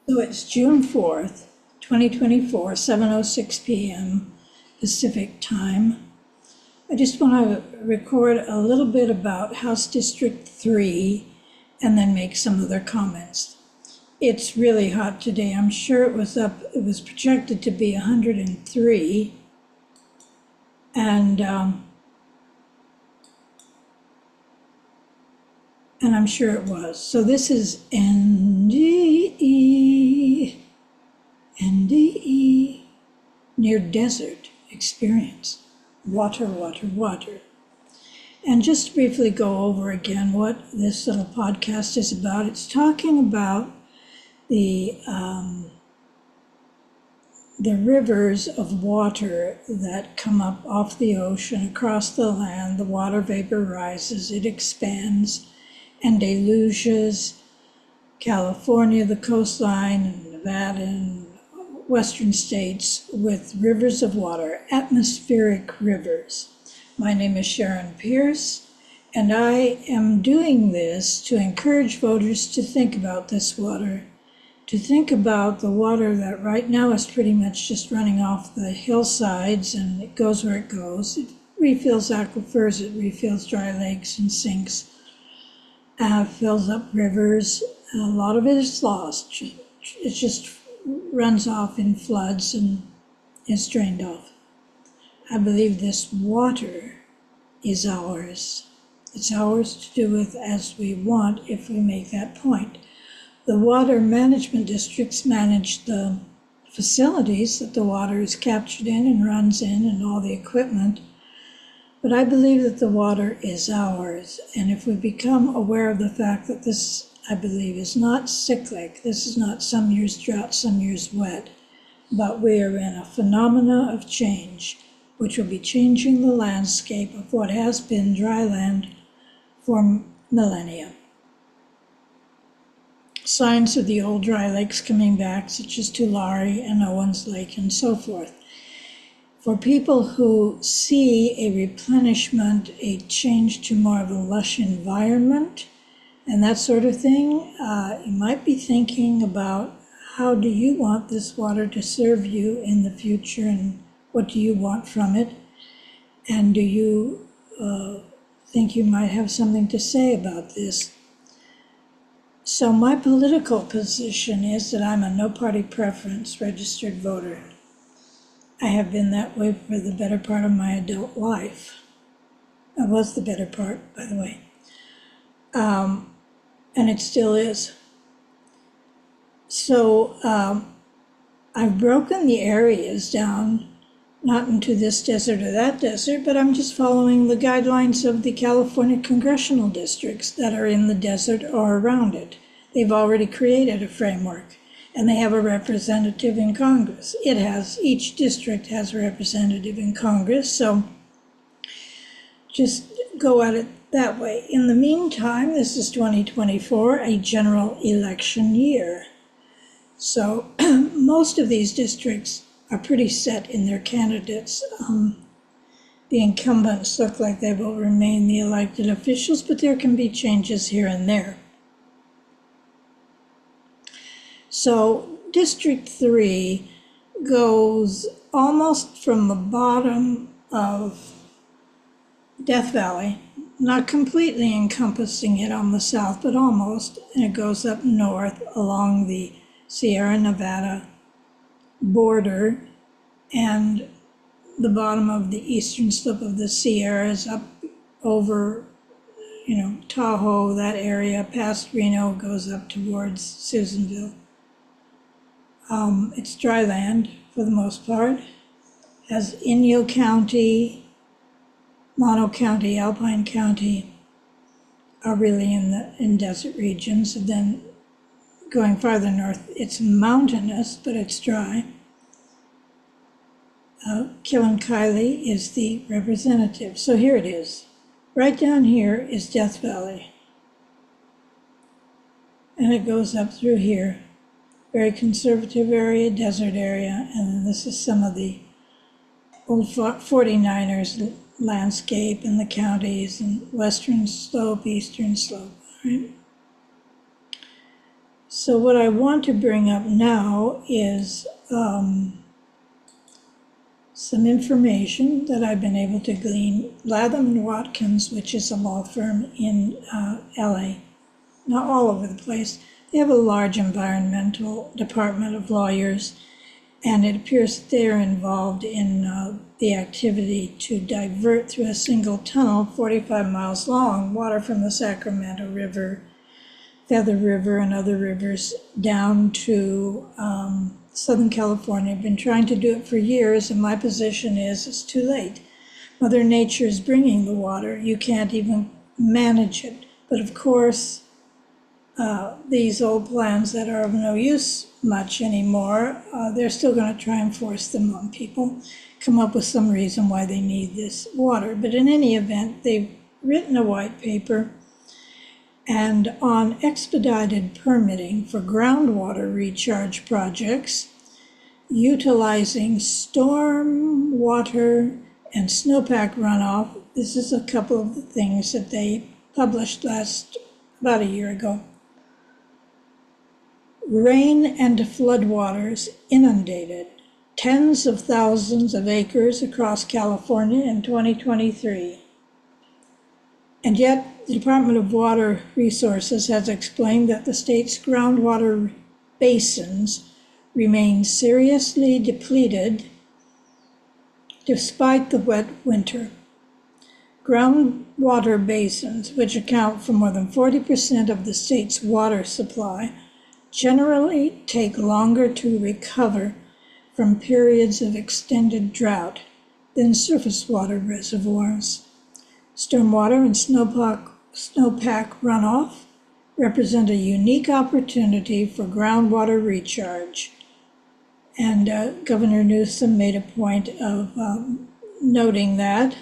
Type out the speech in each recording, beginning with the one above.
So it's June 4th, 2024, 7:06 p.m. Pacific time. I just want to record a little bit about House District 3 and then make some other comments. It's really hot today. I'm sure it was projected to be 103. And I'm sure it was. So this is NDE, near desert experience. Water, water, water. And just to briefly go over again what this little podcast is about. It's talking about the rivers of water that come up off the ocean, across the land. The water vapor rises, it expands and deluges California, the coastline, and Nevada, and western states with rivers of water, atmospheric rivers. My name is Sharon Pearce, and I am doing this to encourage voters to think about this water, to think about the water that right now is pretty much just running off the hillsides, and it goes where it goes. It refills aquifers, it refills dry lakes and sinks, fills up rivers. A lot of it is lost. It just runs off in floods and is drained off. I believe this water is ours. It's ours to do with as we want if we make that point. The water management districts manage the facilities that the water is captured in and runs in and all the equipment. But I believe that the water is ours. And if we become aware of the fact that this, I believe, is not cyclic, this is not some years drought, some years wet, but we are in a phenomena of change, which will be changing the landscape of what has been dry land for millennia. Signs of the old dry lakes coming back, such as Tulare and Owens Lake and so forth. For people who see a replenishment, a change to more of a lush environment, and that sort of thing, you might be thinking about how do you want this water to serve you in the future, and what do you want from it? And do you think you might have something to say about this? So my political position is that I'm a no-party preference registered voter. I have been that way for the better part of my adult life. I was the better part, by the way. And it still is. So I've broken the areas down, not into this desert or that desert, but I'm just following the guidelines of the California congressional districts that are in the desert or around it. They've already created a framework, and they have a representative in Congress. Each district has a representative in Congress, so just go at it that way. In the meantime, this is 2024, a general election year. So most of these districts are pretty set in their candidates. The incumbents look like they will remain the elected officials, but there can be changes here and there. So District 3 goes almost from the bottom of Death Valley, not completely encompassing it on the south, but almost, and it goes up north along the Sierra Nevada border, and the bottom of the eastern slip of the Sierras up over, Tahoe, that area, past Reno, goes up towards Susanville. It's dry land for the most part. Has Inyo County, Mono County, Alpine County are really in desert regions. And then going farther north, it's mountainous, but it's dry. Killen-Kylie is the representative. So here it is. Right down here is Death Valley. And it goes up through here. Very conservative area, desert area, and then this is some of the old 49ers landscape in the counties, and western slope, eastern slope, right? So what I want to bring up now is some information that I've been able to glean. Latham & Watkins, which is a law firm in LA, not all over the place. They have a large environmental department of lawyers, and it appears that they are involved in the activity to divert through a single tunnel 45 miles long water from the Sacramento River, Feather River, and other rivers down to Southern California. I've been trying to do it for years, and my position is it's too late. Mother Nature is bringing the water. You can't even manage it. But of course, these old plans that are of no use much anymore, they're still going to try and force them on people, come up with some reason why they need this water. But in any event, they've written a white paper and on expedited permitting for groundwater recharge projects utilizing storm water and snowpack runoff. This is a couple of the things that they published about a year ago. Rain and floodwaters inundated tens of thousands of acres across California in 2023. And yet, the Department of Water Resources has explained that the state's groundwater basins remain seriously depleted despite the wet winter. Groundwater basins, which account for more than 40% of the state's water supply, generally take longer to recover from periods of extended drought than surface water reservoirs. Stormwater and snowpack runoff represent a unique opportunity for groundwater recharge. And Governor Newsom made a point of noting that.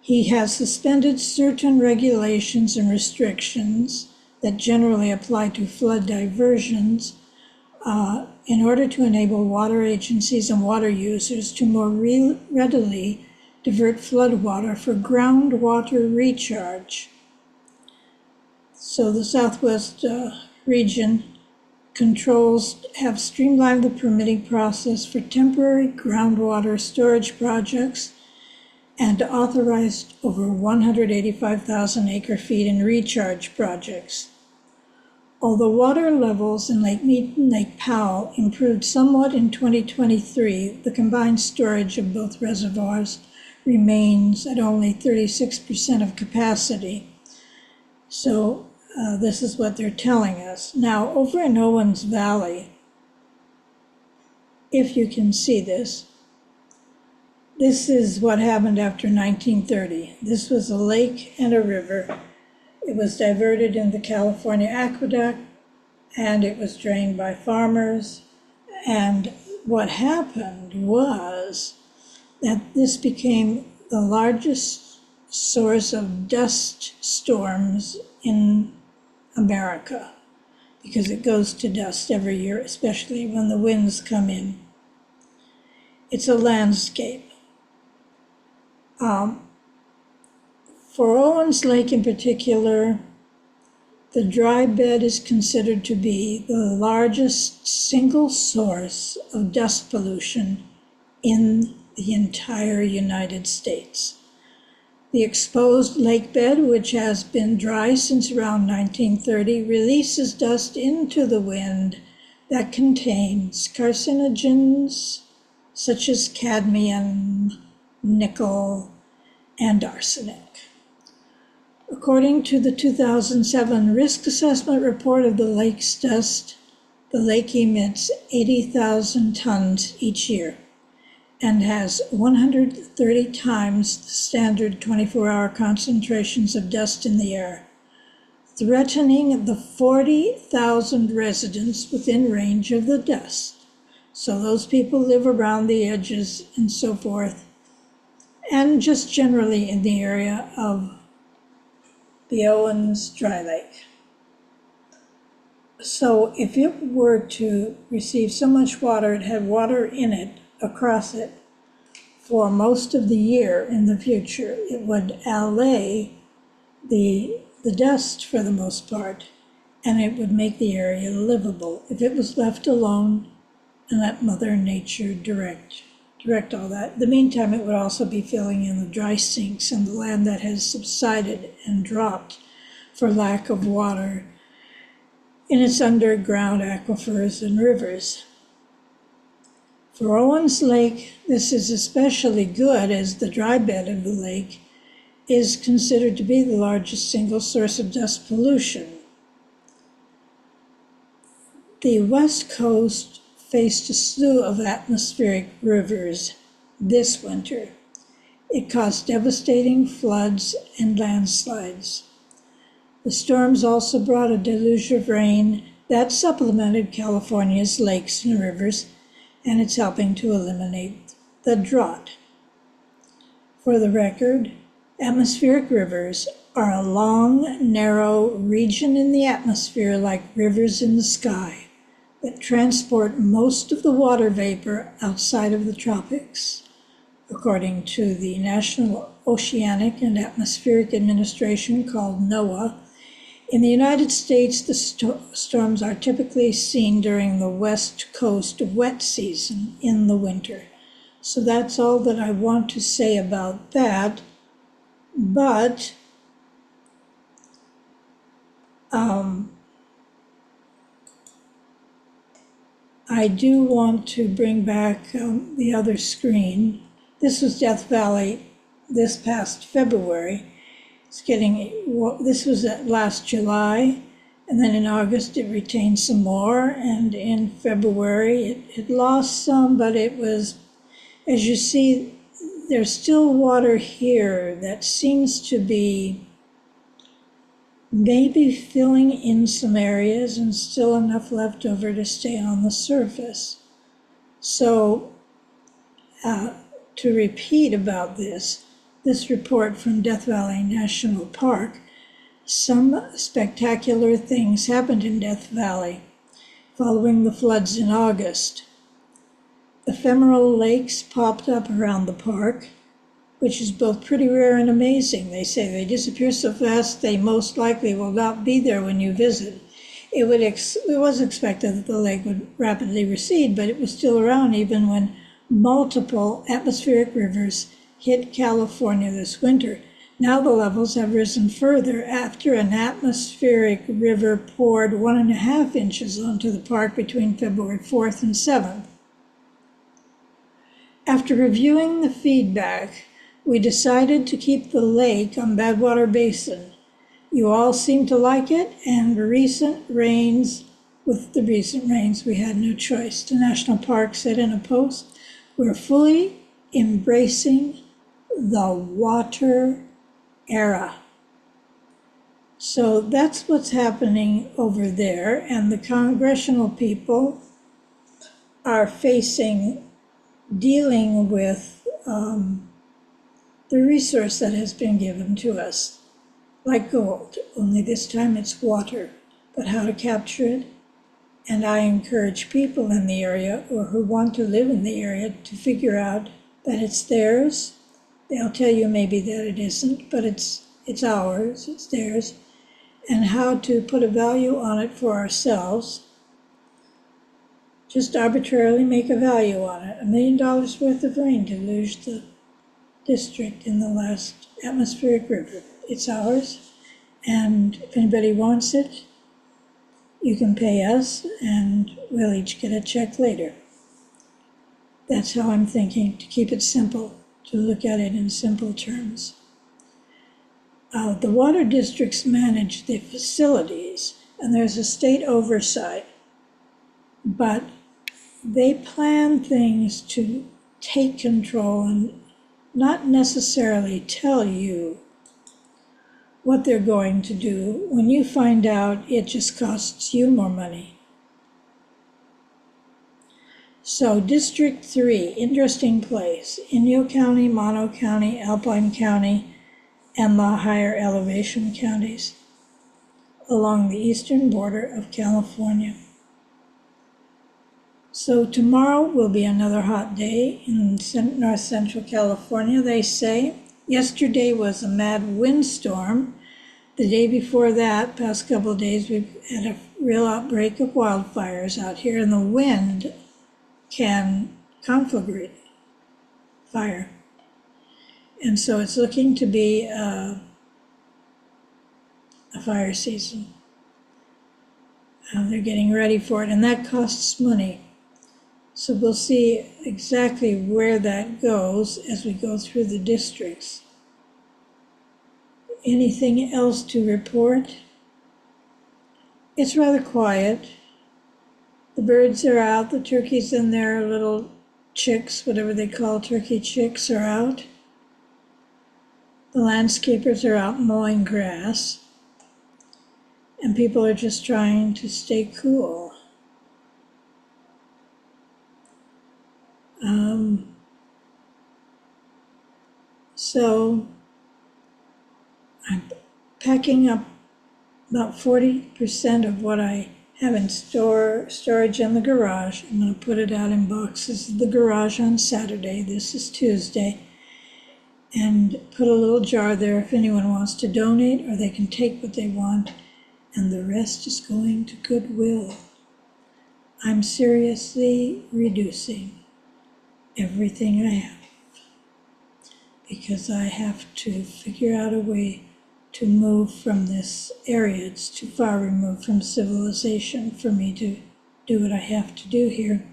He has suspended certain regulations and restrictions that generally apply to flood diversions in order to enable water agencies and water users to more readily divert floodwater for groundwater recharge. So the Southwest region controls have streamlined the permitting process for temporary groundwater storage projects and authorized over 185,000 acre-feet in recharge projects. Although water levels in Lake Mead and Lake Powell improved somewhat in 2023, the combined storage of both reservoirs remains at only 36% of capacity. So this is what they're telling us. Now, over in Owens Valley, if you can see this, this is what happened after 1930. This was a lake and a river. It was diverted in the California Aqueduct, and it was drained by farmers. And what happened was that this became the largest source of dust storms in America, because it goes to dust every year, especially when the winds come in. It's a landscape. For Owens Lake in particular, the dry bed is considered to be the largest single source of dust pollution in the entire United States. The exposed lake bed, which has been dry since around 1930, releases dust into the wind that contains carcinogens such as cadmium, nickel, and arsenic. According to the 2007 risk assessment report of the lake's dust, the lake emits 80,000 tons each year and has 130 times the standard 24-hour concentrations of dust in the air, threatening the 40,000 residents within range of the dust. So those people live around the edges and so forth, and just generally in the area of the Owens Dry Lake. So if it were to receive so much water, it had water in it, across it, for most of the year in the future, it would allay the dust for the most part, and it would make the area livable if it was left alone and let Mother Nature direct all that. In the meantime, it would also be filling in the dry sinks and the land that has subsided and dropped for lack of water in its underground aquifers and rivers. For Owens Lake, this is especially good as the dry bed of the lake is considered to be the largest single source of dust pollution. The West Coast faced a slew of atmospheric rivers this winter. It caused devastating floods and landslides. The storms also brought a deluge of rain that supplemented California's lakes and rivers, and it's helping to eliminate the drought. For the record, atmospheric rivers are a long, narrow region in the atmosphere like rivers in the sky that transport most of the water vapor outside of the tropics. According to the National Oceanic and Atmospheric Administration, called NOAA, in the United States, the storms are typically seen during the West Coast wet season in the winter. So that's all that I want to say about that. But I do want to bring back the other screen. This was Death Valley this past February. This was last July, and then in August it retained some more, and in February it lost some, but it was, as you see, there's still water here that seems to be maybe filling in some areas and still enough left over to stay on the surface. So to repeat about this report from Death Valley National Park, some spectacular things happened in Death Valley following the floods in August. Ephemeral lakes popped up around the park, which is both pretty rare and amazing. They say they disappear so fast they most likely will not be there when you visit. It was expected that the lake would rapidly recede, but it was still around even when multiple atmospheric rivers hit California this winter. Now the levels have risen further after an atmospheric river poured 1.5 inches onto the park between February 4th and 7th. After reviewing the feedback, we decided to keep the lake on Badwater Basin. You all seem to like it, and with the recent rains, we had no choice. The National Park said in a post, "We're fully embracing the water era." So that's what's happening over there, and the congressional people are dealing with the resource that has been given to us, like gold, only this time it's water, but how to capture it. And I encourage people in the area or who want to live in the area to figure out that it's theirs. They'll tell you maybe that it isn't, but it's ours, it's theirs, and how to put a value on it for ourselves. Just arbitrarily make a value on it. $1 million worth of rain deluged the district in the last atmospheric river. It's ours, and if anybody wants it, you can pay us, and we'll each get a check later. That's how I'm thinking, to keep it simple, to look at it in simple terms. The water districts manage the facilities, and there's a state oversight, but they plan things to take control and not necessarily tell you what they're going to do. When you find out, it just costs you more money. So District 3, interesting place. Inyo County, Mono County, Alpine County, and the higher elevation counties along the eastern border of California. So tomorrow will be another hot day in north central California, they say. Yesterday was a mad windstorm The day before that, past couple of days, we've had a real outbreak of wildfires out here, and the wind can conflagrate fire. And so it's looking to be a fire season. They're getting ready for it, and that costs money. So we'll see exactly where that goes as we go through the districts. Anything else to report? It's rather quiet. The birds are out, the turkeys and their little chicks, whatever they call turkey chicks, are out. The landscapers are out mowing grass. And people are just trying to stay cool. So I'm packing up about 40% of what I have in storage in the garage. I'm going to put it out in boxes in the garage on Saturday. This is Tuesday. And put a little jar there if anyone wants to donate, or they can take what they want. And the rest is going to Goodwill. I'm seriously reducing everything I have because I have to figure out a way to move from this area. It's too far removed from civilization for me to do what I have to do here.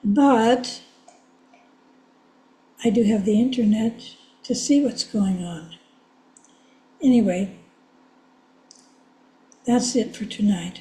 But I do have the internet to see what's going on. Anyway, that's it for tonight.